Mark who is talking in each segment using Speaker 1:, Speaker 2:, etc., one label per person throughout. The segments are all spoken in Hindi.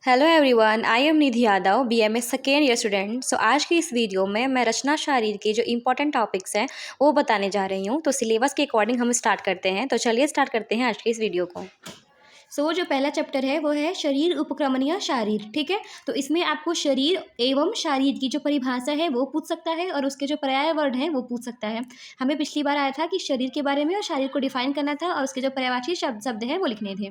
Speaker 1: Hello everyone, I am Nidhi Yadav, BMS second year student. आज की इस वीडियो में मैं रचना शारीर के जो इंपॉर्टेंट टॉपिक्स हैं वो बताने जा रही हूँ। तो सिलेबस के अकॉर्डिंग हम स्टार्ट करते हैं। तो चलिए स्टार्ट करते हैं आज की इस वीडियो को। जो पहला चैप्टर है वो है शरीर उपक्रमणीय शारीर। ठीक है, तो इसमें आपको शरीर एवं शारीर की जो परिभाषा है वो पूछ सकता है और उसके जो पर्याय वर्ड हैं वो पूछ सकता है। हमें पिछली बार आया था कि शरीर के बारे में और शारीर को डिफाइन करना था और उसके जो पर्यायवाची शब्द हैं वो लिखने थे।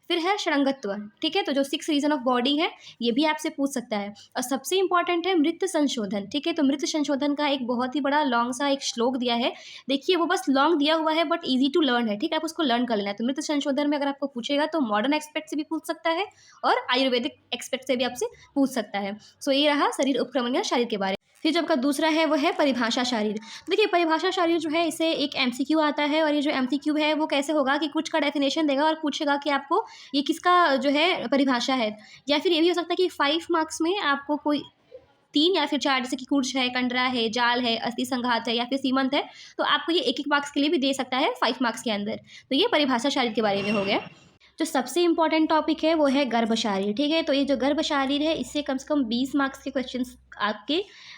Speaker 1: फिर है षडंगत्व। ठीक है, तो जो 6 रीजन ऑफ बॉडी है ये भी आपसे पूछ सकता है। और सबसे इंपॉर्टेंट है मृत संशोधन। ठीक है, तो मृत संशोधन का एक बहुत ही बड़ा लॉन्ग सा एक श्लोक दिया है। देखिए वो बस लॉन्ग दिया हुआ है बट ईजी टू लर्न है। ठीक है, आप उसको लर्न कर लेना है। तो मृत संशोधन में अगर आपको पूछेगा तो मॉडर्न एक्सपेक्ट से भी पूछ सकता है और आयुर्वेदिक एक्सपेक्ट से भी आपसे पूछ सकता है। ये रहा शरीर उपक्रमणीय शारीर के बारे में। फिर जो आपका दूसरा है वो है परिभाषा शारीर। देखिए परिभाषा शारीर जो है इसे एक एमसीक्यू आता है और ये जो एमसीक्यू है वो कैसे होगा कि कुछ का डेफिनेशन देगा और पूछेगा कि आपको ये किसका जो है परिभाषा है। या फिर ये भी हो सकता है कि 5 मार्क्स में आपको कोई 3 या फिर 4 जैसे कि कुर्च है, कंडरा है, जाल है, अस्थि संघात है या फिर सीमंत है, तो आपको ये 1-1 मार्क्स के लिए भी दे सकता है 5 मार्क्स के अंदर। तो ये परिभाषा शारीर के बारे में हो गया। जो सबसे इंपॉर्टेंट टॉपिक है वो है गर्भ शारीर। ठीक है, तो ये जो गर्भ शारीर है इससे कम से कम 20 मार्क्स के क्वेश्चंस आपके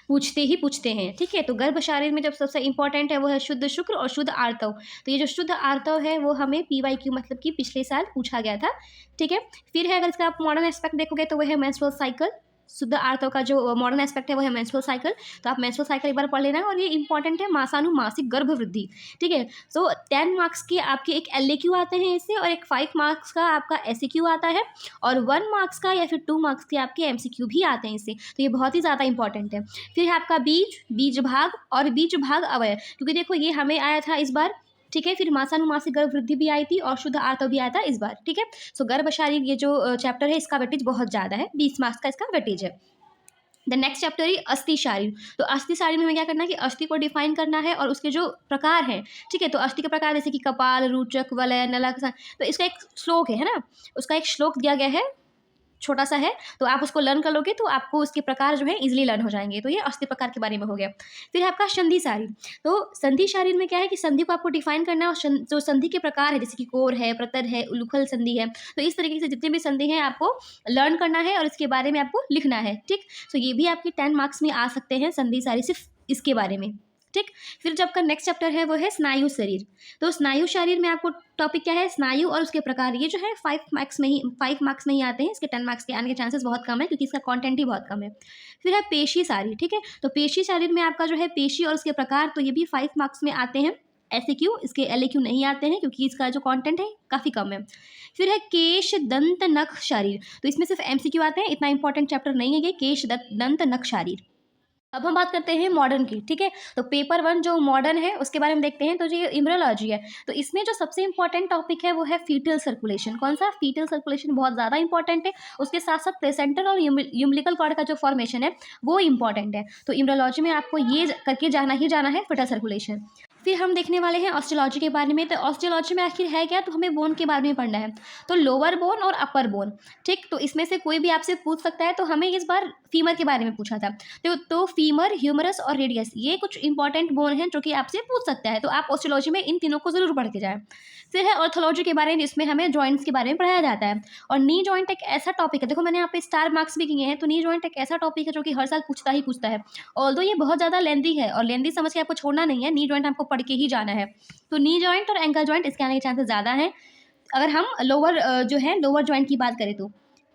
Speaker 1: पूछते हैं। ठीक है, तो गर्भ शारीर में जब सबसे इंपॉर्टेंट है वो है शुद्ध शुक्र और शुद्ध आर्तव। तो ये जो शुद्ध आर्तव है वो हमें PYQ मतलब कि पिछले साल पूछा गया था। ठीक है, फिर है अगर इसका आप मॉडर्न एस्पेक्ट देखोगे तो वो है मेंस्ट्रुअल साइकिल। शुद्ध आर्तव का जो मॉडर्न एस्पेक्ट है वो है मेंस्ट्रुअल साइकिल। तो आप मेंस्ट्रुअल साइकिल एक बार पढ़ लेना और ये इंपॉर्टेंट है मासानुमासिक गर्भ वृद्धि। ठीक है, 10 मार्क्स के आपके एक LAQ आते हैं इससे और एक 5 मार्क्स का आपका SAQ आता है और 1 मार्क्स का या फिर 2 मार्क्स के आपके MCQ भी आते हैं इससे। तो ये बहुत ही ज़्यादा इंपॉर्टेंट है। फिर है आपका बीज भाग और बीज भाग अवयव, क्योंकि देखो ये हमें आया था इस बार। ठीक है, फिर मासानुमासिक गर्भ वृद्धि भी आई थी और शुद्ध आर्तव भी आया था इस बार। ठीक है, गर्भ शारीर ये जो चैप्टर है इसका वेटेज बहुत ज़्यादा है, 20 मार्क्स का इसका वेटेज है। द नेक्स्ट चैप्टर है अस्थि शारीर। तो अस्थि शारीर में हमें क्या करना है कि अस्थि को डिफाइन करना है और उसके जो प्रकार हैं। ठीक है, तो अस्थि के प्रकार जैसे कि कपाल, रूचक, वलय, नलक। तो इसका एक श्लोक है ना, उसका एक श्लोक दिया गया है, छोटा सा है। तो आप उसको लर्न कर लोगे तो आपको उसके प्रकार जो है इजीली लर्न हो जाएंगे। तो ये अस्थि प्रकार के बारे में हो गया। फिर आपका संधि शारीर। तो संधि शारीर में क्या है कि संधि को आपको डिफाइन करना है और जो संधि के प्रकार है जैसे कि कोर है, प्रतर है, उलूखल संधि है, तो इस तरीके से जितने भी संधि हैं आपको लर्न करना है और इसके बारे में आपको लिखना है। ठीक, ये भी आपके 10 मार्क्स में आ सकते हैं संधि शारीर, सिर्फ इसके बारे में। ठीक, फिर जब का नेक्स्ट चैप्टर है वो है स्नायु शरीर। तो स्नायु शरीर में आपको टॉपिक क्या है, स्नायु और उसके प्रकार। ये जो है 5 मार्क्स में ही आते हैं, इसके 10 मार्क्स के आने के चांसेस बहुत कम है क्योंकि इसका कंटेंट ही बहुत कम है। फिर है पेशी शरीर। ठीक है, तो पेशी शरीर में आपका जो है पेशी और उसके प्रकार, तो ये भी 5 मार्क्स में आते हैं। SAQ, इसके LAQ नहीं आते हैं क्योंकि इसका जो कंटेंट है काफ़ी कम है। फिर है केश दंत नख शरीर। तो इसमें सिर्फ MCQ आते हैं, इतना इंपॉर्टेंट चैप्टर नहीं है ये केश दंत नख शरीर। अब हम बात करते हैं मॉडर्न की। ठीक है, तो पेपर 1 जो मॉडर्न है उसके बारे में देखते हैं। तो ये इम्ब्रियोलॉजी है। तो इसमें जो सबसे इंपॉर्टेंट टॉपिक है वो है फीटल सर्कुलेशन। कौन सा? फीटल सर्कुलेशन बहुत ज़्यादा इंपॉर्टेंट है। उसके साथ साथ प्लेसेंटल और यूम्बिलिकल कॉर्ड का जो फॉर्मेशन है वो इंपॉर्टेंट है। तो इम्ब्रियोलॉजी में आपको ये करके जाना ही जाना है, फीटल सर्कुलेशन। फिर हम देखने वाले हैं ऑस्टियोलॉजी के बारे में। तो ऑस्टियोलॉजी में आखिर है क्या, तो हमें बोन के बारे में पढ़ना है। तो लोअर बोन और अपर बोन। ठीक, तो इसमें से कोई भी आपसे पूछ सकता है। तो हमें इस बार फीमर के बारे में पूछा था। तो फीमर, ह्यूमरस और रेडियस ये कुछ इंपॉर्टेंट बोन हैं जो कि आपसे पूछ सकता है। तो आप ऑस्टियोलॉजी में इन तीनों को जरूर पढ़ के जाएं। फिर है ऑर्थोलॉजी के बारे में जिसमें हमें जॉइंट्स के बारे में पढ़ाया जाता है। और नी जॉइंट एक ऐसा टॉपिक है, देखो मैंने यहाँ पे स्टार मार्क्स भी किए हैं। तो नी जॉइंट एक ऐसा टॉपिक है जो कि हर साल पूछता है। ऑल्दो ये बहुत ज़्यादा लेंदी है और लेंदी समझ के आपको छोड़ना नहीं है, नी जॉइंट आपको पढ़ के ही जाना है। तो नी जॉइंट और एंकल जॉइंट इसके आने के चांसेस ज़्यादा हैं अगर हम लोअर जॉइंट की बात करें तो।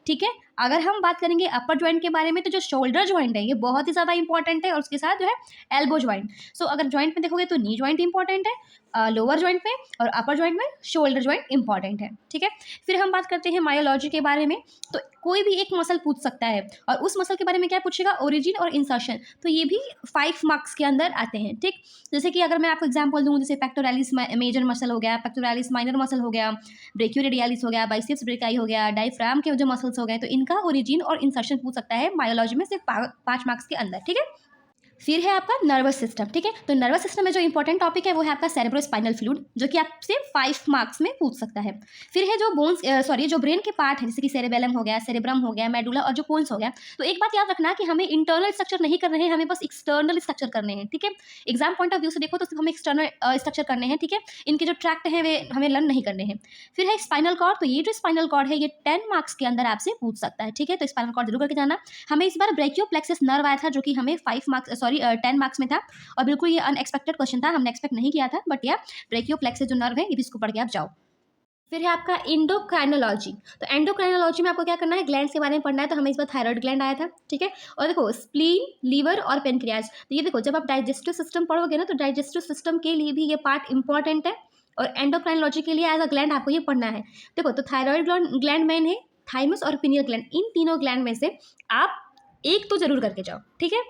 Speaker 1: ठीक है, अगर हम बात करेंगे अपर जॉइंट के बारे में तो जो शोल्डर जॉइंट है ये बहुत ही ज़्यादा इंपॉर्टेंट है और उसके साथ जो है एल्बो जॉइंट। अगर जॉइंट में देखोगे तो नी जॉइंट इंपॉर्टेंट है लोअर जॉइंट में, और अपर जॉइंट में शोल्डर जॉइंट इंपॉर्टेंट है। ठीक है, फिर हम बात करते हैं मायोलॉजी के बारे में। तो कोई भी एक मसल पूछ सकता है और उस मसल के बारे में क्या पूछेगा, ओरिजिन और इंसर्शन। तो ये भी 5 मार्क्स के अंदर आते हैं। ठीक, जैसे कि अगर मैं आपको एग्जाम्पल दूँ, जैसे पेक्टोरालिस मेजर मसल हो गया, पेक्टोरालिस माइनर मसल हो गया, ब्रेकियोरेडियालिस हो गया, बाइसेप्स ब्रेकाई हो गया, डायफ्राम के जो मसल्स हो गए, तो इनका ओरिजिन और इंसर्शन पूछ सकता है मायोलॉजी में सिर्फ 5 मार्क्स के अंदर। ठीक है,
Speaker 2: फिर है आपका नर्वस सिस्टम, ठीक है। तो नर्वस सिस्टम में जो इंपॉर्टेंट टॉपिक है वो है आपका सेरेब्रोस्पाइनल फ्लूइड, जो कि आपसे 5 मार्क्स में पूछ सकता है। फिर है जो बोन्स जो ब्रेन के पार्ट है, जैसे कि सेरेबेलम हो गया, सेरेब्रम हो गया, मेडुला और जो कोन्स हो गया। तो एक बात याद रखना कि हमें इंटरनल स्ट्रक्चर नहीं करने हैं, हमें बस एक्सटर्नल स्ट्रक्चर करने हैं, ठीक है। एग्जाम पॉइंट ऑफ व्यू से देखो तो सिर्फ हमें एक्सटर्नल स्ट्रक्चर करने हैं, ठीक है। इनके जो ट्रैक्ट हैं वे हमें लर्न नहीं करने हैं। फिर है स्पाइनल कॉर्ड। तो ये जो स्पाइनल कॉर्ड है ये 10 मार्क्स के अंदर आपसे पूछ सकता है, ठीक है। तो स्पाइनल कॉर्ड जरूर करके जाना। हमें इस बार ब्रेकियोप्लेक्सस नर्व आया था, जो कि हमें 10 मार्क्स में था, और बिल्कुल ये अनएक्सपेक्टेड क्वेश्चन था, हमने एक्सपेक्ट नहीं किया था, बट या ब्रेकियोप्लेक्सस जो नर्व है ये भी इसको पढ़ के आप जाओ। फिर है आपका एंडोक्राइनोलॉजी। तो एंडोक्राइनोलॉजी में आपको क्या करना है, ग्लैंड्स के बारे में पढ़ना है। तो हमें इस बार थायराइड ग्लैंड आया था, ठीक है। और देखो स्प्लीन, लीवर और पेनक्रियाज। तो ये देखो जब आप डाइजेस्टिव सिस्टम पढ़ोगे ना, तो डाइजेस्टिव सिस्टम के लिए भी ये पार्ट इंपॉर्टेंट है, और एंडोक्राइनोलॉजी के लिए एज अ ग्लैंड आपको ये पढ़ना है। देखो तो थायराइड ग्लैंड मेन है, थाइमस और पिनियल ग्लैंड, इन तीनों ग्लैंड में से आप एक तो जरूर करके जाओ, ठीक है।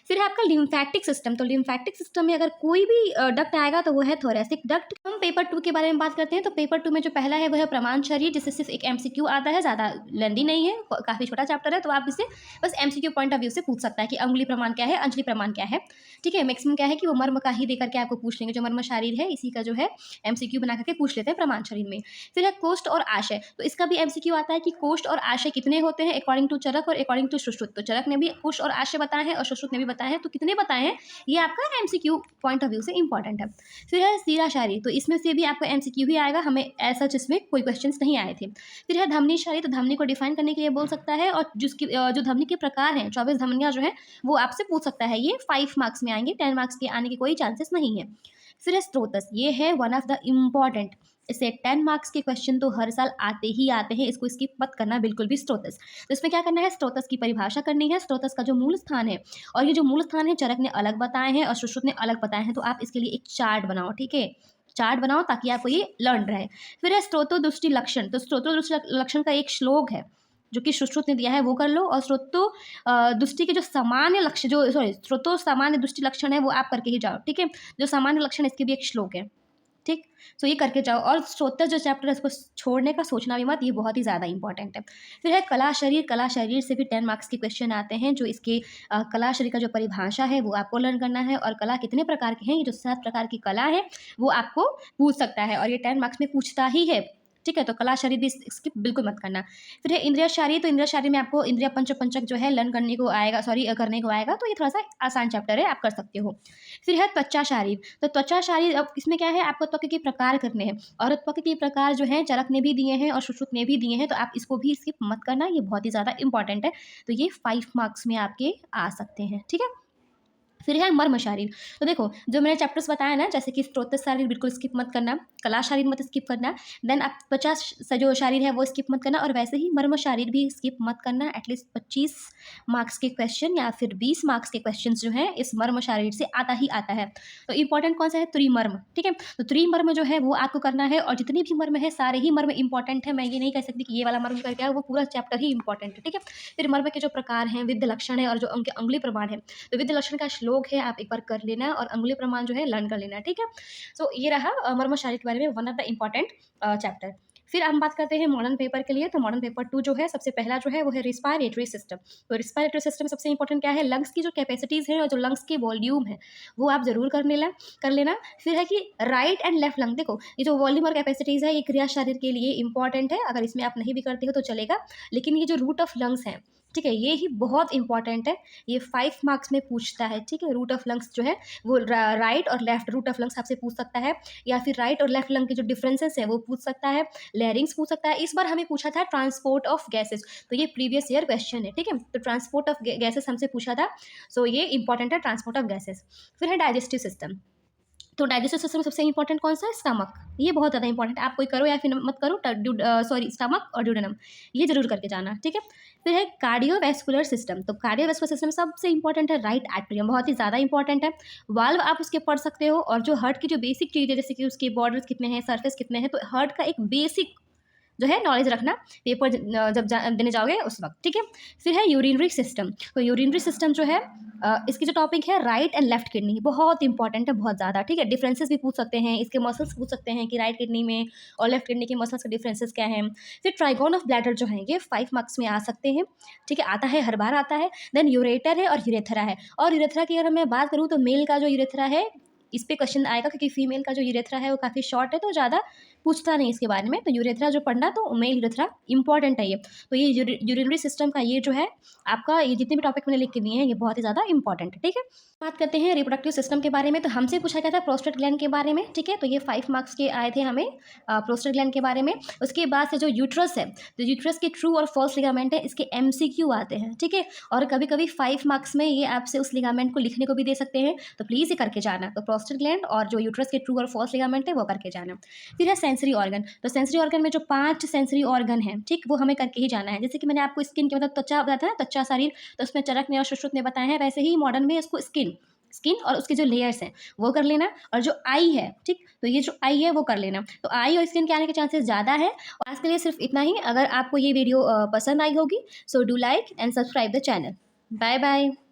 Speaker 2: फिर है आपका लिम्फैटिक सिस्टम। तो लिम्फैटिक सिस्टम में अगर कोई भी डक्ट आएगा तो वो है थोरेसिक डक्ट। हम पेपर 2 के बारे में बात करते हैं। तो पेपर 2 में जो पहला है वो है प्रमाण शरीर, जिससे सिर्फ एक एमसीक्यू आता है, ज़्यादा लेंदी नहीं है, काफ़ी छोटा चैप्टर है। तो आप इसे बस एमसीक्यू पॉइंट ऑफ व्यू से पूछ सकता है कि अंगुली प्रमाण क्या है, अंजलि प्रमाण क्या है, ठीक है। मैक्सिमम क्या है कि वो मर्म का ही देकर के आपको पूछ लेंगे, जो मर्म शरीर है इसी का जो है एमसीक्यू बना करके पूछ लेते हैं प्रमाण शरीर में। फिर है कोष्ठ और आशय। तो इसका भी एमसीक्यू आता है कि कोष्ठ और आशय कितने होते हैं अकॉर्डिंग टू चरक और अकॉर्डिंग टू सुश्रुत। तो चरक ने भी कोष्ठ और आशय बताए हैं और सुश्रुत ने भी बताए हैं, तो कितने बताए हैं ये आपका एमसीक्यू पॉइंट ऑफ व्यू से इंपॉर्टेंट है। फिर है सीरा शारी। तो इसमें से भी आपको एमसीक्यू ही आएगा, हमें ऐसा जिसमें कोई क्वेश्चंस नहीं आए थे। फिर है धमनी शारी। तो धमनी को डिफाइन करने के लिए बोल सकता है, और जिसकी जो धमनी के प्रकार हैं 24 धमनियाँ जो है वो आपसे पूछ सकता है। ये 5 मार्क्स में आएंगे, 10 मार्क्स के आने के कोई चांसेस नहीं है। फिर है स्त्रोतस। ये है वन ऑफ द इम्पॉर्टेंट, इससे 10 मार्क्स के क्वेश्चन तो हर साल आते ही आते हैं, इसको स्किप मत करना बिल्कुल भी। स्त्रोतस, तो इसमें क्या करना है, स्त्रोतस की परिभाषा करनी है, स्त्रोतस का जो मूल स्थान है, और ये जो मूल स्थान है चरक ने अलग बताए हैं और सुश्रुत ने अलग बताए हैं। तो आप इसके लिए एक चार्ट बनाओ, ठीक है, चार्ट बनाओ ताकि आपको ये लर्न रहे। फिर है स्त्रोतो दृष्टि लक्षण। तो स्त्रोतो दृष्टि लक्षण का एक श्लोक है जो कि सुश्रुत ने दिया है, वो कर लो। और स्त्रोतो दृष्टि के जो सामान्य लक्षण, जो स्त्रोतो सामान्य दृष्टि लक्षण है वो आप करके ही जाओ, ठीक है। जो सामान्य लक्षण इसके भी एक श्लोक है, ठीक। सो ये करके जाओ। और स्त्रोतस जो चैप्टर है इसको छोड़ने का सोचना भी मत, ये बहुत ही ज़्यादा इंपॉर्टेंट है। फिर है कला शरीर। कला शरीर से भी 10 मार्क्स के क्वेश्चन आते हैं, जो इसके कला शरीर का जो परिभाषा है वो आपको लर्न करना है, और कला कितने प्रकार के हैं, ये जो 7 प्रकार की कला है वो आपको पूछ सकता है, और ये 10 मार्क्स में पूछता ही है, ठीक है। तो कला शरीर भी स्किप बिल्कुल मत करना। फिर है इंद्रिय शारी। तो इंद्रिय शारी में आपको इंद्रिय पंचक जो है लर्न करने को आएगा, करने को आएगा, तो ये थोड़ा सा आसान चैप्टर है, आप कर सकते हो। फिर है त्वचा शारीर। तो त्वचा शारीर, अब इसमें क्या है, आपको त्वचा के प्रकार करने हैं, और त्वचा के प्रकार जो है चरक ने भी दिए हैं और सुश्रुत ने भी दिए हैं, तो आप इसको भी स्किप मत करना, ये बहुत ही ज़्यादा इंपॉर्टेंट है। तो ये 5 मार्क्स में आपके आ सकते हैं, ठीक है। फिर है मर्म शारीर। तो देखो जो मैंने चैप्टर्स बताया ना, जैसे कि स्त्रोतस शारीर बिल्कुल स्किप मत करना, कला शारीर मत स्किप करना, देन आप 50 जो शारीर है वो स्किप मत करना, और वैसे ही मर्म शारीर भी स्किप मत करना। एटलीस्ट 25 मार्क्स के क्वेश्चन या फिर 20 मार्क्स के क्वेश्चन जो है इस मर्म शारीर से आता ही आता है। तो इंपॉर्टेंट कौन सा है, त्रिमर्म, ठीक है। तो त्रिमर्म जो है वो आपको करना है, और जितने भी मर्म है सारे ही मर्म इंपॉर्टेंट है, मैं ये नहीं कह सकती कि ये वाला मर्म करके आओ, वो पूरा चैप्टर ही इंपॉर्टेंट है, ठीक है। फिर मर्म के जो प्रकार हैं, विद्ध लक्षण है, और जो उनके अंगुली प्रमाण है, तो विद्ध लक्षण का श्लोक है, आप एक बार कर लेना, और अंगुली प्रमाण जो है लर्न कर लेना, ठीक है। सो ये रहा मर्म शारीर के बारे में one of the important chapter. फिर हम बात करते हैं मॉडर्न पेपर के लिए। तो मॉडर्न पेपर 2 जो है सबसे पहला जो है वो है रिस्पायरेटरी सिस्टम। तो रिस्पायरेटरी सिस्टम सबसे इंपॉर्टेंट क्या है, लंग्स की जो कैपेसिटीज़ है और जो लंग्स की वॉल्यूम है वो आप जरूर कर लेना। फिर है कि राइट एंड लेफ्ट लंग। देखो ये जो वॉल्यूम और कैपेसिटीज़ है ये क्रिया शरीर के लिए इंपॉर्टेंट है, अगर इसमें आप नहीं भी करते हो तो चलेगा, लेकिन ये जो रूट ऑफ लंग्स है, ठीक है, ये ही बहुत इंपॉर्टेंट है, ये 5 मार्क्स में पूछता है, ठीक है। रूट ऑफ लंग्स जो है वो राइट और लेफ्ट रूट ऑफ लंग्स आपसे पूछ सकता है, या फिर राइट और लेफ्ट लंग के जो डिफरेंसेस है वो पूछ सकता है, लेयरिंग्स पूछ सकता है। इस बार हमें पूछा था ट्रांसपोर्ट ऑफ गैसेस, तो ये प्रीवियस ईयर क्वेश्चन है, ठीक है। तो ट्रांसपोर्ट ऑफ गैसेस हमसे पूछा था, सो ये इंपॉर्टेंट है ट्रांसपोर्ट ऑफ गैसेस। फिर है डाइजेस्टिव सिस्टम। तो डाइजेस्टिव सिस्टम में सबसे इंपॉर्टेंट कौन सा है, स्टमक। ये बहुत ज़्यादा इंपॉर्टेंट है, आप कोई करो या फिर मत करो, स्टमक और ड्यूडेनम ये जरूर करके जाना, ठीक है। फिर है कार्डियोवैस्कुलर सिस्टम। तो कार्डियोवैस्कुलर सिस्टम सबसे इंपॉर्टेंट है राइट एट्रियम, बहुत ही ज़्यादा इंपॉर्टेंट है। वाल्व आप उसके पढ़ सकते हो, और जो हार्ट की जो बेसिक चीज़ है, जैसे कि उसके बॉर्डर्स कितने हैं, सरफेस कितने हैं, तो हार्ट का एक बेसिक जो है नॉलेज रखना पेपर जब देने जाओगे उस वक्त, ठीक है। फिर है यूरिनरी सिस्टम। तो यूरिनरी सिस्टम जो है इसकी जो टॉपिक है राइट एंड लेफ्ट किडनी, बहुत इंपॉर्टेंट है, बहुत ज़्यादा, ठीक है। डिफरेंसेस भी पूछ सकते हैं, इसके मसल्स पूछ सकते हैं कि राइट किडनी में और लेफ्ट किडनी के मसल्स के डिफरेंसेस क्या हैं। फिर ट्राइगोन ऑफ ब्लैडर जो है ये 5 मार्क्स में आ सकते हैं, ठीक है, आता है, हर बार आता है। देन यूरेटर है और यूरेथ्रा है। और यूरेथ्रा की अगर मैं बात करूँ तो मेल का जो यूरेथ्रा है इस पे क्वेश्चन आएगा, क्योंकि फीमेल का जो यूरेथ्रा है वो काफ़ी शॉर्ट है, तो ज़्यादा पूछता नहीं इसके बारे में। तो यूरेथ्रा जो पढ़ना, तो मेल यूरेथ्रा इंपॉर्टेंट है ये। तो ये यूरिनरी सिस्टम का ये जो है आपका, ये जितने भी टॉपिक मैंने लिख के दिए हैं ये बहुत ही ज़्यादा इंपॉर्टेंट है, ठीक है। बात करते हैं रिप्रोडक्टिव सिस्टम के बारे में। तो हमसे पूछा गया था प्रोस्टेट ग्लैंड के बारे में, ठीक है। तो ये 5 मार्क्स के आए थे हमें प्रोस्टेट ग्लैंड के बारे में। उसके बाद से जो यूट्रस है, तो यूट्रस के ट्रू और फॉल्स लिगामेंट है, इसके MCQ आते हैं, ठीक है। और कभी कभी 5 मार्क्स में ये आपसे उस लिगामेंट को लिखने को भी दे सकते हैं, तो प्लीज़ ये करके जाना। तो प्रोस्टेट ग्लैंड और जो यूट्रस के ट्रू और फॉल्स लिगामेंट है वो करके जाना। फिर है सेंसरी ऑर्गन। तो सेंसरी ऑर्गन में जो 5 सेंसरी ऑर्गन है, ठीक, वो हमें करके ही जाना है। जैसे कि मैंने आपको स्किन के मतलब त्वचा बताया था ना, त्वचा शरीर, तो उसमें चरक ने और सुश्रुत ने बताया है, वैसे ही मॉडर्न में इसको स्किन और उसके जो लेयर्स हैं वो कर लेना। और जो आई है, ठीक, तो ये जो आई है वो कर लेना। तो आई और स्किन के आने के चांसेस ज़्यादा है। और आज के लिए सिर्फ इतना ही। अगर आपको ये वीडियो पसंद आई होगी, so do like and subscribe the channel. Bye bye.